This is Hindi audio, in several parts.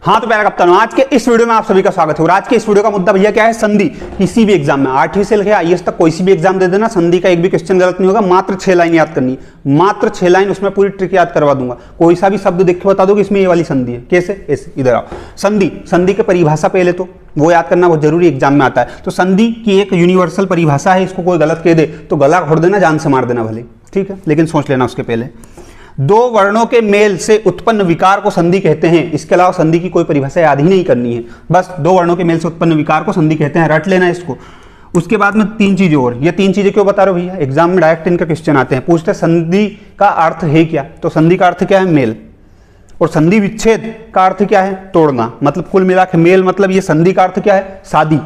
हाँ तो प्यारे कप्तान, आज के इस वीडियो में आप सभी का स्वागत है। और आज के इस वीडियो का मुद्दा भैया क्या है, संधि। किसी भी एग्जाम में, 8वीं से लेकर आईएएस तक कोई सी भी एग्जाम दे देना, संधि का एक भी क्वेश्चन गलत नहीं होगा। मात्र 6 लाइन याद करनी, मात्र 6 लाइन, उसमें पूरी ट्रिक याद करवा दूंगा। कोई सा भी शब्द देख के बता दो कि इसमें ये वाली संधि है। कैसे? ऐसे, इधर आओ। संधि, संधि की परिभाषा पहले तो वो याद करना बहुत जरूरी, एग्जाम में आता है। तो संधि की एक यूनिवर्सल परिभाषा है, इसको कोई गलत कह दे तो गला घोट देना, जान से मार देना भले, ठीक है, लेकिन सोच लेना उसके पहले। दो वर्णों के मेल से उत्पन्न विकार को संधि कहते हैं। इसके अलावा संधि की कोई परिभाषा याद ही नहीं करनी है, बस दो वर्णों के मेल से उत्पन्न विकार को संधि कहते हैं, रट लेना इसको। उसके बाद में 3 चीजें और। ये 3 चीजें क्यों बता रहे हो भैया, एग्जाम में डायरेक्ट इनका क्वेश्चन आते हैं, पूछते हैं संधि का अर्थ है क्या। तो संधि का अर्थ क्या है, मेल। और संधि विच्छेद का अर्थ क्या है, तोड़ना। मतलब कुल मिला के मेल मतलब ये, संधि का अर्थ क्या है, शादी,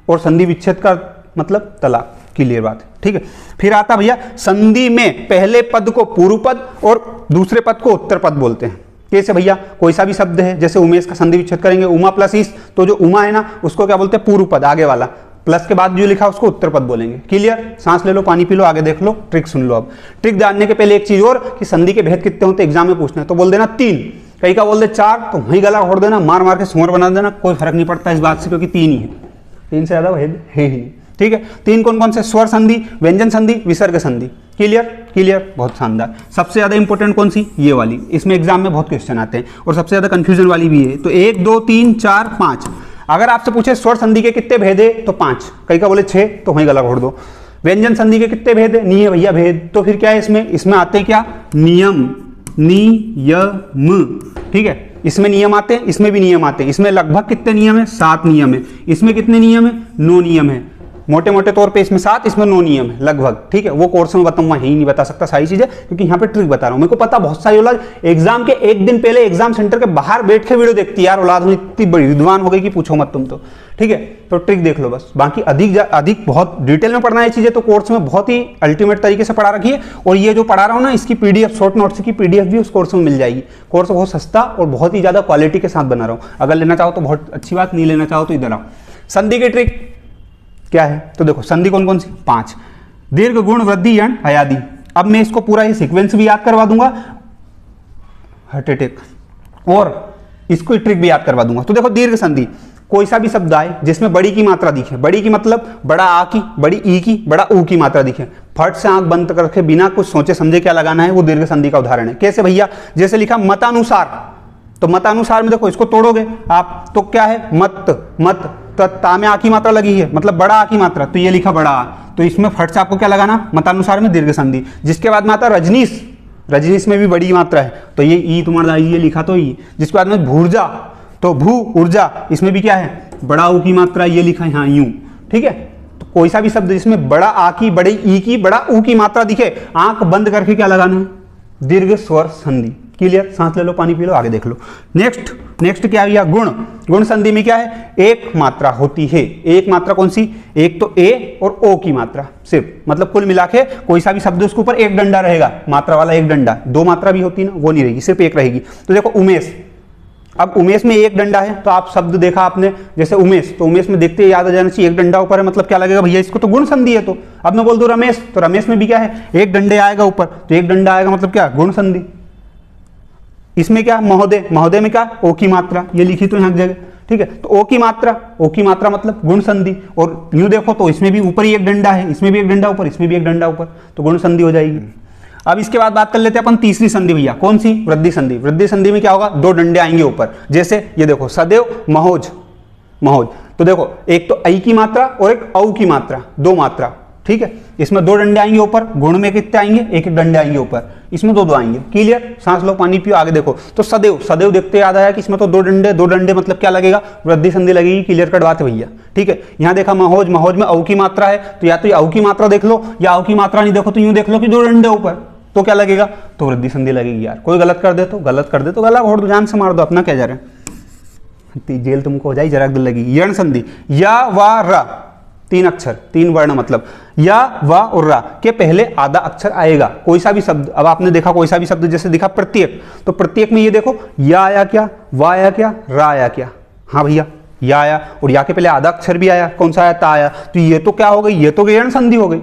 और संधि विच्छेद का मतलब तलाक। क्लियर बात है, ठीक है। फिर आता भैया, संधि में पहले पद को पूर्व पद और दूसरे पद को उत्तर पद बोलते हैं। कैसे भैया, कोई सा भी शब्द है, जैसे उमेश का संधि विच्छेद करेंगे, उमा प्लस ईश, तो जो उमा है ना उसको क्या बोलते हैं, पूर्व पद, आगे वाला, प्लस के बाद जो लिखा उसको उत्तर पद बोलेंगे। क्लियर? सांस ले लो, पानी पी लो, आगे देख लो, ट्रिक सुन लो। अब ट्रिक जानने के पहले एक चीज और, कि संधि के भेद कितने होते हैं एग्जाम में पूछना है, तो बोल देना 3, कई का बोल दे 4, तो वही गला घोट देना, मार मार के सुअर बना देना, कोई फर्क नहीं पड़ता इस बात से, क्योंकि 3 ही है, 3 से ज्यादा भेद है ही, ठीक है। 3 कौन कौन से, स्वर संधि, व्यंजन संधि, विसर्ग संधि। क्लियर? क्लियर, बहुत शानदार। सबसे ज्यादा इंपॉर्टेंट कौन सी, ये वाली, इसमें एग्जाम में बहुत क्वेश्चन आते हैं और सबसे ज्यादा कंफ्यूजन वाली भी है। तो 1 2 3 4 5, अगर आपसे पूछे स्वर संधि के कितने भेद है तो 5, कई का बोले 6, तो वही गला घोट दो। व्यंजन संधि के कितने भेद है, नहीं है भैया भेद, तो फिर क्या है इसमें आते हैं क्या, नियम, नियम, ठीक है, इसमें नियम आते हैं, इसमें भी नियम आते हैं। इसमें लगभग कितने नियम है, 7 नियम है। इसमें कितने नियम है, 9 नियम है। मोटे मोटे तौर पे इसमें 7, इसमें 9 नियम है लगभग, ठीक है। वो कोर्स में बताऊंगा, यही नहीं बता सकता सारी चीजें, क्योंकि यहाँ पे ट्रिक बता रहा हूँ। मेरे को पता बहुत सारी औलाद एग्जाम के एक दिन पहले एग्जाम सेंटर के बाहर बैठ के वीडियो देखती है, यार औलाद में इतनी बड़ी विद्वान हो गई कि पूछो मत तुम तो, ठीक है। तो ट्रिक देख लो बस, बाकी अधिक बहुत डिटेल में पढ़ना है चीजें तो कोर्स में बहुत ही अल्टीमेट तरीके से पढ़ा रखी है। और ये जो पढ़ा रहा हूँ ना, इसकी पीडीएफ, शॉर्ट नोट्स की पीडीएफ भी उस कोर्स में मिल जाएगी। कोर्स बहुत सस्ता और बहुत ही ज्यादा क्वालिटी के साथ बना रहा हूँ। अगर लेना चाहो तो बहुत अच्छी बात, नहीं लेना चाहो तो इधर आओ। संधि की ट्रिक क्या है, तो देखो संधि कौन कौन सी, 5, दीर्घ, गुण, वृद्धि, यण, अयादि। अब मैं इसको पूरा ही सीक्वेंस भी याद करवा दूंगा, हार्ट अटैक, और इसको ट्रिक भी याद करवा दूंगा। तो देखो, दीर्घ संधि, कोई सा भी शब्द आए जिसमें बड़ी की मात्रा दिखे, बड़ी की मतलब बड़ा आ की, बड़ी ई की, बड़ा ऊ की मात्रा दिखे, फट से आंख बंद करके बिना कुछ सोचे समझे क्या लगाना है, वो दीर्घ संधि का उदाहरण है। कैसे भैया, जैसे लिखा मतानुसार, तो मतानुसार में देखो इसको तोड़ोगे आप तो क्या है, मत, तो ता में आ की मात्रा लगी है, मतलब बड़ा आ की मात्रा, तो ये लिखा बड़ा आ, तो इसमें फट से आपको क्या लगाना, मतानुसार में दीर्घ संधि। जिसके बाद में आता है रजनीश, रजनीश में भी बड़ी मात्रा है, तो ये ई तुम्हारा ये लिखा तो ई। जिसके बाद में भूर्जा, तो भू ऊर्जा, इसमें भी क्या है, बड़ा ऊ की मात्रा, ये लिखा है यहाँ यूं, ठीक है। तो कोई सा भी शब्द जिसमें बड़ा आ की, बड़े ई की, बड़ा ऊ की मात्रा दिखे, आंख बंद करके क्या लगाना है, दीर्घ स्वर संधि। क्लियर? सांस ले लो, पानी पी लो, आगे देख लो। नेक्स्ट क्या है, गुण। गुण संधि में क्या है, एक मात्रा होती है। एक मात्रा कौन सी, एक तो ए और ओ की मात्रा सिर्फ, मतलब कुल मिला के कोई सा भी शब्द उसके ऊपर एक डंडा रहेगा, मात्रा वाला एक डंडा। 2 मात्रा भी होती है ना, वो नहीं रहेगी, सिर्फ एक रहेगी। तो देखो उमेश, अब उमेश में एक डंडा है, तो आप शब्द देखा आपने जैसे उमेश, तो उमेश में देखते याद आ जाना चाहिए, एक डंडा ऊपर है, मतलब क्या लगेगा भैया, इसको तो गुण संधि है। तो अब मैं बोल दूं रमेश, तो रमेश में भी क्या है, एक डंडे आएगा ऊपर, तो एक डंडा आएगा, मतलब क्या, गुण संधि। इसमें क्या, महोदय, महोदय में क्या, ओ की मात्रा, ये लिखी तो यहाँ जगह, ठीक है। तो ओ की मात्रा मतलब गुण संधि। और यूं देखो तो इसमें भी ऊपर ही एक डंडा है, इसमें भी एक डंडा ऊपर, इसमें भी एक डंडा ऊपर, तो गुण संधि हो जाएगी। अब इसके बाद बात कर लेते हैं अपन तीसरी संधि भैया, कौन सी, वृद्धि संधि। वृद्धि संधि में क्या होगा, 2 डंडे आएंगे ऊपर, जैसे ये देखो सदैव, महोज, तो देखो एक तो ऐ की मात्रा और एक औ की मात्रा, 2 मात्रा, ठीक है। इसमें 2 डंडे आएंगे ऊपर, गुण में कितने आएंगे, एक डंडे आएंगे ऊपर, इसमें 2 आएंगे। क्लियर? सांस लो, पानी पियो, आगे देखो। तो सदैव देखते याद आया कि इसमें तो 2 डंडे मतलब क्या लगेगा, वृद्धि संधि लगेगी। क्लियर कट बात है भैया, ठीक है। यहाँ देखा महोज में औ की मात्रा है, तो या तो औ की मात्रा देख लो, या औ की मात्रा नहीं देखो तो यूं देख लो कि 2 डंडे ऊपर, तो क्या लगेगा, तो वृद्धि संधि लगेगी। यार कोई गलत कर दे तो गला घोट दो, जान से मार दो, अपना क्या जा रहा है, जेल तुमको हो जाए, जरा दिल लगी। यण संधि, या वा रा, 3 अक्षर, 3 वर्ण, मतलब या वा और रा के पहले आधा अक्षर आएगा। कोई सा भी शब्द, अब आपने देखा कोई सा भी शब्द जैसे दिखा प्रत्येक, तो प्रत्येक में ये देखो या आया क्या, वा आया क्या, रा आया क्या, हाँ भैया या आया, और या के पहले आधा अक्षर भी आया, कौन सा आया, ता आया, तो ये तो क्या हो गई, ये तो यण संधि हो गई।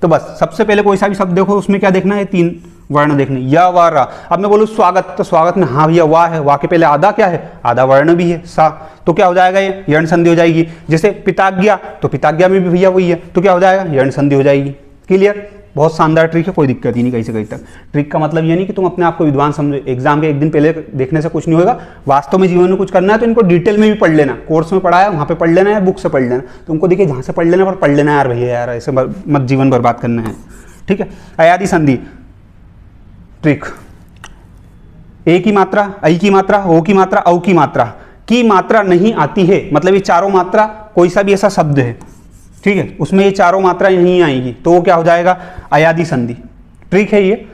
तो बस सबसे पहले कोई सा भी शब्द देखो, उसमें क्या देखना है, 3 वर्ण देखने, य व र। अब मैं बोलूँ स्वागत, तो स्वागत में हाँ भैया वाह है, वाह के पहले आधा क्या है, आधा वर्ण भी है सा, तो क्या हो जाएगा ये यण संधि हो जाएगी। जैसे पिताज्ञा, तो पिताज्ञा में भी भैया वही है, तो क्या हो जाएगा यण संधि हो जाएगी। क्लियर, बहुत शानदार ट्रिक है, कोई दिक्कत ही नहीं कहीं से कहीं तक। ट्रिक का मतलब ये नहीं कि तुम अपने आप को विद्वान समझो, एग्जाम के एक दिन पहले देखने से कुछ नहीं होगा। वास्तव में जीवन में कुछ करना है तो इनको डिटेल में भी पढ़ लेना, कोर्स में पढ़ाया वहाँ पे पढ़ लेना है, बुक से पढ़ लेना, तुमको देखिए जहाँ से पढ़ लेना पर पढ़ लेना यार भैया, यार ऐसे मत जीवन बर्बाद करना है। ठीक है, अयादि संधि ट्रिक, ए की मात्रा, ऐ की मात्रा, ओ की मात्रा, औ की मात्रा नहीं आती है, मतलब ये चारों मात्रा, कोई सा भी ऐसा शब्द है, ठीक है, उसमें ये चारों मात्रा नहीं आएगी, तो वो क्या हो जाएगा अयादि संधि। ट्रिक है ये।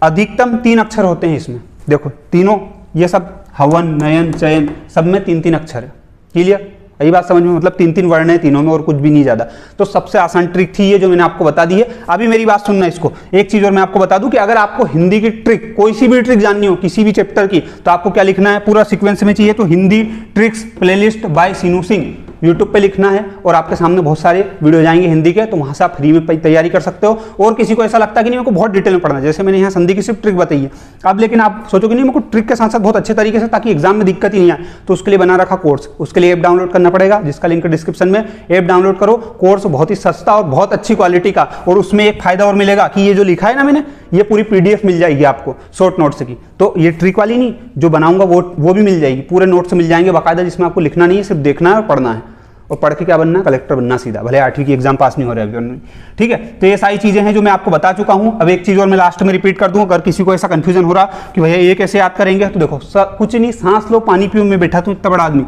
अधिकतम 3 अक्षर होते हैं इसमें, देखो तीनों, ये सब हवन, नयन, चयन, सब में 3-3 अक्षर है। क्लियर, यही बात समझ में, मतलब 3-3 वर्ण है तीनों में और कुछ भी नहीं ज्यादा। तो सबसे आसान ट्रिक थी ये जो मैंने आपको बता दी है। अभी मेरी बात सुनना इसको, एक चीज और मैं आपको बता दूं कि अगर आपको हिंदी की ट्रिक, कोई सी भी ट्रिक जाननी हो किसी भी चैप्टर की, तो आपको क्या लिखना है, पूरा सीक्वेंस में चाहिए तो हिंदी ट्रिक्स प्लेलिस्ट बाय सीनू सिंह यूट्यूब पे लिखना है, और आपके सामने बहुत सारे वीडियो जाएंगे हिंदी के, तो वहां से आप फ्री में तैयारी कर सकते हो। और किसी को ऐसा लगता है कि नहीं मेरे को बहुत डिटेल में पढ़ना है, जैसे मैंने यहाँ संधि की सिर्फ ट्रिक बताई है, अब लेकिन आप सोचोगे नहीं मेरे को ट्रिक के साथ साथ बहुत अच्छे तरीके से, ताकि एग्जाम में दिक्कत ही नहीं आए, तो उसके लिए बना रखा कोर्स। उसके लिए ऐप डाउनलोड करना पड़ेगा, जिसका लिंक डिस्क्रिप्शन में, ऐप डाउनलोड करो। कोर्स बहुत ही सस्ता और बहुत अच्छी क्वालिटी का, और उसमें एक फायदा और मिलेगा कि ये जो लिखा है ना मैंने, ये पूरी PDF मिल जाएगी आपको शॉर्ट नोट्स की। तो ये ट्रिक वाली नहीं, जो बनाऊंगा वो भी मिल जाएगी, पूरे नोट्स मिल जाएंगे बाकायदा, जिसमें आपको लिखना नहीं है, सिर्फ देखना है और पढ़ना है, और पढ़ के क्या बनना, कलेक्टर बनना सीधा, भले 8वीं की एग्जाम पास नहीं हो रहा है। ठीक है, तो ये सारी चीजें हैं जो मैं आपको बता चुका हूं। अब एक चीज और मैं लास्ट में रिपीट कर दूं, अगर किसी को ऐसा कंफ्यूजन हो रहा कि भैया ये कैसे याद करेंगे, तो देखो कुछ नहीं, सांस लो, पानी पियो, मैं बैठा तू इतना बड़ा आदमी।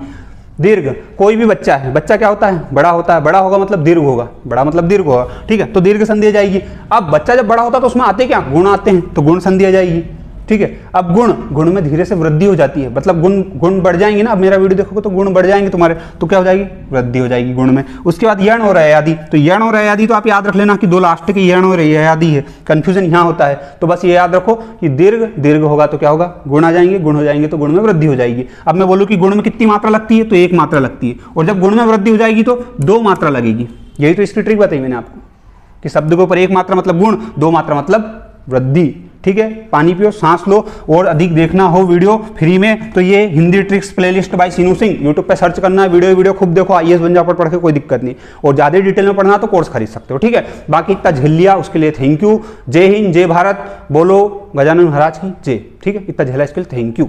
दीर्घ, कोई भी बच्चा है, बच्चा क्या होता है, बड़ा होता है, बड़ा होगा मतलब दीर्घ होगा, बड़ा मतलब दीर्घ होगा। ठीक है, तो दीर्घ संधि आ जाएगी। अब बच्चा जब बड़ा होता है तो उसमें आते क्या, गुण आते हैं, तो गुण संधि आ जाएगी। ठीक है, अब गुण में धीरे से वृद्धि हो जाती है, मतलब गुण बढ़ जाएंगे ना। अब मेरा वीडियो देखोगे तो गुण बढ़ जाएंगे तुम्हारे, तो क्या हो जाएगी, वृद्धि हो जाएगी गुण में। उसके बाद यण और अयादि, तो यण और अयादि तो आप याद रख लेना कि 2 लास्ट के यण और अयादि है, कंफ्यूजन यहाँ होता है। तो बस ये याद रखो कि दीर्घ होगा तो क्या होगा, गुण आ जाएंगे, गुण हो जाएंगे तो गुण में वृद्धि हो जाएगी। अब मैं बोलूँ कि गुण में कितनी मात्रा लगती है, तो 1 मात्रा लगती है, और जब गुण में वृद्धि हो जाएगी तो 2 मात्रा लगेगी। यही तो इसकी ट्रिक बताई मैंने आपको, कि शब्द के ऊपर 1 मात्रा मतलब गुण, 2 मात्रा मतलब वृद्धि। ठीक है, पानी पियो, सांस लो, और अधिक देखना हो वीडियो फ्री में, तो ये हिंदी ट्रिक्स प्लेलिस्ट बाय सीनू सिंह यूट्यूब पे सर्च करना है, वीडियो खूब देखो, IAS बन जाओ पढ़ के, कोई दिक्कत नहीं। और ज्यादा डिटेल में पढ़ना तो कोर्स खरीद सकते हो। ठीक है, बाकी इतना झेल लिया उसके लिए थैंक यू। जय हिंद, जय भारत, बोलो गजानन महाराज की जय। ठीक है, इतना झेला इसके लिए थैंक यू।